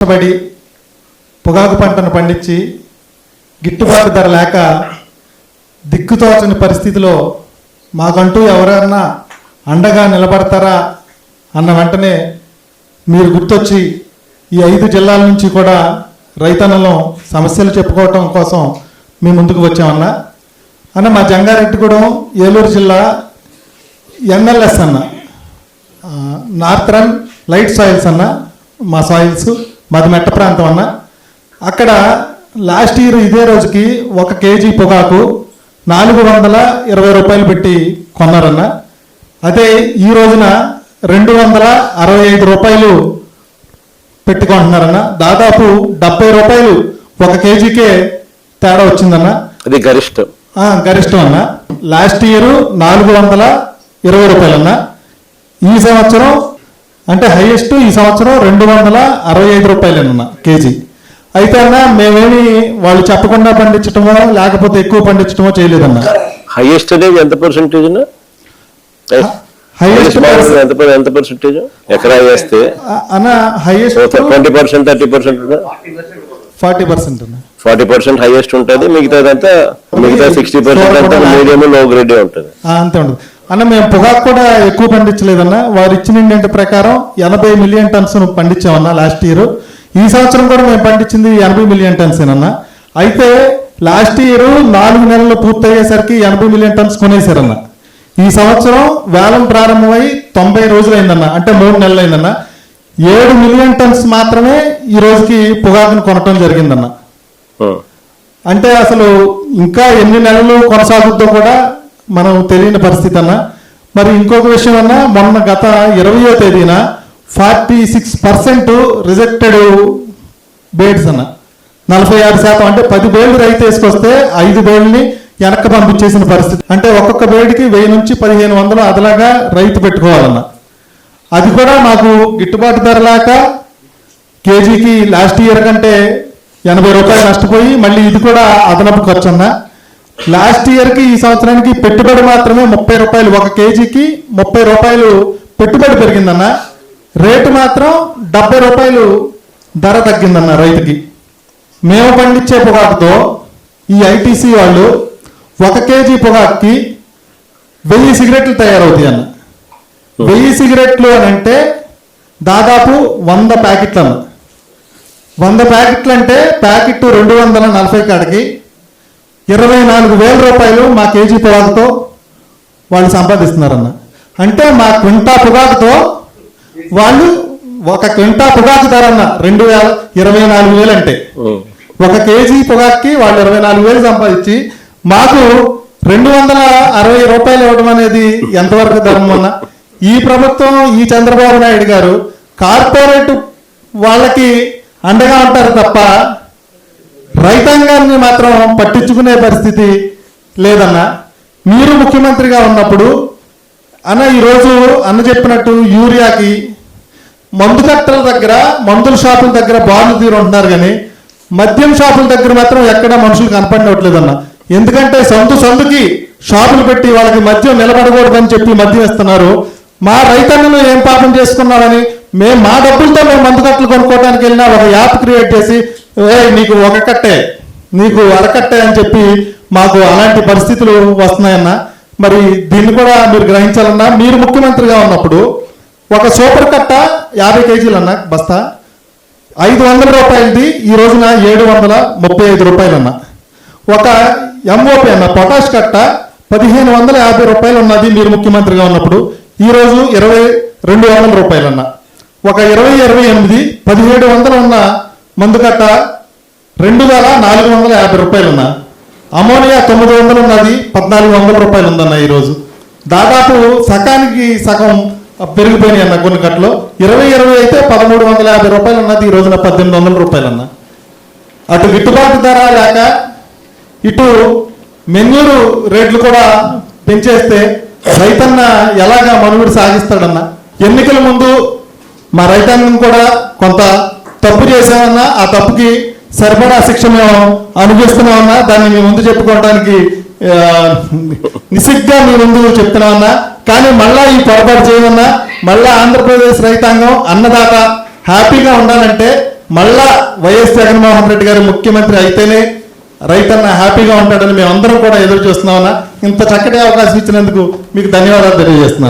కష్టపడి పొగాకు పంటను పండించి గిట్టుబాటు ధర లేక దిక్కుతోచని పరిస్థితిలో మాకంటూ ఎవరైనా అండగా నిలబడతారా అన్న వెంటనే మీరు గుర్తొచ్చి ఈ 5 జిల్లాల నుంచి కూడా రైతన్నలో సమస్యలు చెప్పుకోవటం కోసం మీ ముందుకు వచ్చామన్న మా జంగారెడ్డిగూడెం ఏలూరు జిల్లా ఎన్ఎల్ఎస్ అన్న నార్థరన్ లైట్ సాయిల్స్ అన్న మా సాయిల్స్ మాది మెట్ట ప్రాంతం అన్న. అక్కడ లాస్ట్ ఇయర్ ఇదే రోజుకి 1 కేజీ పొగాకు 420 రూపాయలు పెట్టి కొన్నారన్న. అదే ఈ రోజున 265 రూపాయలు పెట్టుకుంటున్నారన్న. దాదాపు 70 రూపాయలు 1 కేజీకే తేడా వచ్చిందన్న. అది గరిష్టం అన్న. Last year 420 రూపాయలన్న. ఈ సంవత్సరం అంటే హైయెస్ట్ ఈ సంవత్సరం 265 రూపాయలేనన్న కేజీ. అయితే అన్న మేమేమి వాళ్ళు చెప్పకుండా పండించటమో లేకపోతే ఎక్కువ పండించటమో చేయలేదన్న. హైయెస్ట్ అనేది ఎంత పర్సెంటేజ్? ఎంత పర్సెంటేజ్ ఎకరా వేస్తే అన్న? హైయెస్ట్ 20%, 30%, 40% అన్న. 40% హైయెస్ట్ ఉంటుంది. మిగతా 60% అంతా మీడియం లో గ్రేడ్ ఉంటుంది. అంతే ఉంటుంది అన్న. మేము పొగాకు కూడా ఎక్కువ పండించలేదన్న. వారు ఇచ్చిన ఇండెంట్ ప్రకారం 80 మిలియన్ టన్స్ పండించామన్న లాస్ట్ ఇయర్. ఈ సంవత్సరం కూడా మేము పండించింది 80 మిలియన్ టన్స్ అన్న. అయితే లాస్ట్ ఇయర్ 4 నెలలు పూర్తయ్యేసరికి 80 మిలియన్ టన్స్ కొనేసారన్న. ఈ సంవత్సరం వేలం ప్రారంభమై 90 రోజులు అయిందన్న. అంటే 3 నెలలు అయిందన్న. 7 మిలియన్ టన్స్ మాత్రమే ఈ రోజుకి పొగాకును కొనటం జరిగిందన్న. అంటే అసలు ఇంకా ఎన్ని నెలలు కొనసాగుద్దో కూడా మనం తెలియని పరిస్థితి అన్న. మరి ఇంకొక విషయం అన్న, మొన్న గత 20వ తేదీన 46% రిజెక్టెడ్ బేడ్స్ అన్న. 46%. అంటే 10 బేళ్లు రైతు వేసుకొస్తే 5 బేళ్లని వెనక్కి పంపించేసిన పరిస్థితి. అంటే ఒక్కొక్క బేడికి 1000 నుంచి 1500 అదలాగా రైతు పెట్టుకోవాలన్న. అది కూడా మాకు గిట్టుబాటు ధర లేక కేజీకి లాస్ట్ ఇయర్ కంటే 80 రూపాయలు నష్టపోయి మళ్ళీ ఇది కూడా అదనపు ఖర్చు అన్న. లాస్ట్ ఇయర్కి ఈ సంవత్సరానికి పెట్టుబడి మాత్రమే 30 రూపాయలు, 1 కేజీకి 30 రూపాయలు పెట్టుబడి పెరిగిందన్న. రేటు మాత్రం 70 రూపాయలు ధర తగ్గిందన్న రైతుకి. మేము పండించే పొగాకుతో ఈ ఐటీసీ వాళ్ళు 1 కేజీ పొగాకుకి 1000 సిగరెట్లు తయారవుతాయి అన్న. 1000 సిగరెట్లు అని అంటే దాదాపు 100 ప్యాకెట్లు అన్న. 100 ప్యాకెట్లు అంటే ప్యాకెట్ 240 కాడికి 24,000 రూపాయలు మా కేజీ పొగాకుతో వాళ్ళు సంపాదిస్తున్నారన్న. అంటే మా క్వింటా పొగాకుతో వాళ్ళు 1 క్వింటా పొగాకు ధర అన్న 24,000 అంటే 1 కేజీ పొగాకుకి వాళ్ళు 24,000 సంపాదించి మాకు 260 రూపాయలు ఇవ్వడం అనేది ఎంతవరకు ధర్మం అన్న? ఈ ప్రభుత్వం, ఈ చంద్రబాబు నాయుడు గారు కార్పొరేట్ వాళ్ళకి అండగా ఉంటారు తప్ప రైతాంగాన్ని మాత్రం పట్టించుకునే పరిస్థితి లేదన్న. మీరు ముఖ్యమంత్రిగా ఉన్నప్పుడు అన్న ఈరోజు అన్న చెప్పినట్టు యూరియాకి మందు కట్టల దగ్గర, మందుల షాపుల దగ్గర బార్లు తీరుంటున్నారు కానీ మద్యం షాపుల దగ్గర మాత్రం ఎక్కడ మనుషులు కనపడట్లేదన్న. ఎందుకంటే సందుకి షాపులు పెట్టి వాళ్ళకి మద్యం నిలబడకూడదని చెప్పి మద్యం ఇస్తున్నారు. మా రైతన్నలు ఏం పాపం చేసుకున్నారని మా డబ్బులతో మేము మందు కట్టలు కొనుక్కోవడానికి వెళ్ళినా ఒక యాప్ క్రియేట్ చేసి నీకు 1 కట్టే, నీకు అరకట్టే అని చెప్పి మాకు అలాంటి పరిస్థితులు వస్తున్నాయన్న. మరి దీన్ని కూడా మీరు గ్రహించాలన్నా. మీరు ముఖ్యమంత్రిగా ఉన్నప్పుడు ఒక సూపర్ కట్ట 50 కేజీలు అన్న బస్తా 500 రూపాయలది ఈ రోజున 735 రూపాయలు అన్న. ఒక ఎంఓపి అన్న పొటాష్ కట్ట 1550 రూపాయలు ఉన్నది మీరు ముఖ్యమంత్రిగా ఉన్నప్పుడు. ఈరోజు 200 రూపాయలు అన్న. ఒక 2028 1700 ఉన్న మందు కట్ట 2450 రూపాయలు ఉన్నా. అమోనియా 900 ఉన్నది 1400 రూపాయలు ఉందన్న. ఈరోజు దాదాపు సగానికి సగం పెరిగిపోయినాయి అన్న కొన్ని కట్టలు. 2020 అయితే 1350 రూపాయలు ఉన్నది, ఈ రోజున 1800 రూపాయలు అన్న. అటు గిట్టుబాటు ధర లేక ఇటు మెన్యూరు రేట్లు కూడా పెంచేస్తే రైతన్న ఎలాగా మనుగడ సాగిస్తాడన్న. ఎన్నికల ముందు మా రైతాంగం కూడా కొంత తప్పు చేసామన్నా ఆ తప్పుకి సరిపడా శిక్ష మేము అనుభవిస్తున్నామన్నా దాన్ని మీ ముందు చెప్పుకోవడానికి నిసిగ్గా మీ ముందు చెప్తున్నామన్నా. కానీ మళ్ళా ఈ పొరపాటు చేయమన్నా మళ్ళా ఆంధ్రప్రదేశ్ రైతాంగం అన్నదాత హ్యాపీగా ఉండాలంటే మళ్ళా వైఎస్ జగన్మోహన్ రెడ్డి గారు ముఖ్యమంత్రి అయితేనే రైతన్న హ్యాపీగా ఉంటాడని మేము అందరం కూడా ఎదురు చూస్తున్నామన్నా. ఇంత చక్కటి అవకాశం ఇచ్చినందుకు మీకు ధన్యవాదాలు తెలియజేస్తున్నాను.